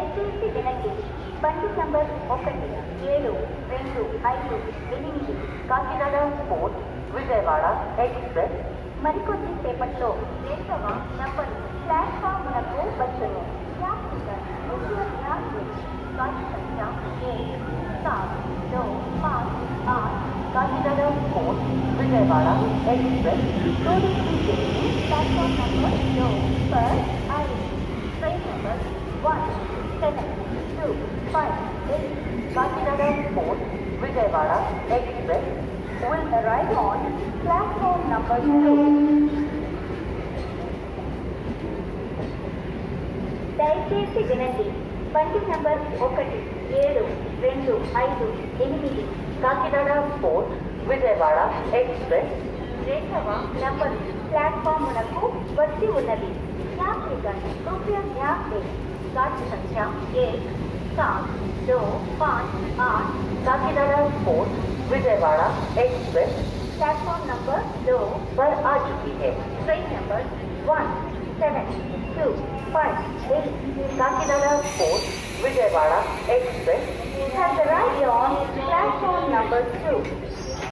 దయచేసి వినండి. బండి number 1 7 2 5 8 Kakinada port Vijayawada express మరికొద్ది సేపట్లో 2వ నంబర్ ప్లాట్ఫామ్లకు వచ్చును. యాత్రికర్ मुझे ध्यान दें. गाड़ी संख्या 1 7 2 5 8 Kakinada port Vijayawada express platform number 2 पर आएगी. Train number 1725 Kakinada port Vijayawada express will arrive on platform number 2. దయచేసి వినండి. బండి number 1 7 2 5 8 Kakinada port Vijayawada express 2వ నంబర్ ప్లాట్ఫామ్లకు వచ్చి ఉన్నది. यात्रीगण कृपया ध्यान दें. गाड़ी संख्या 1 7 2 5 8 Kakinada port Vijayawada express platform number 2 पर आ चुकी है. Train number 1725 Kakinada port Vijayawada express has arrived on platform number 2.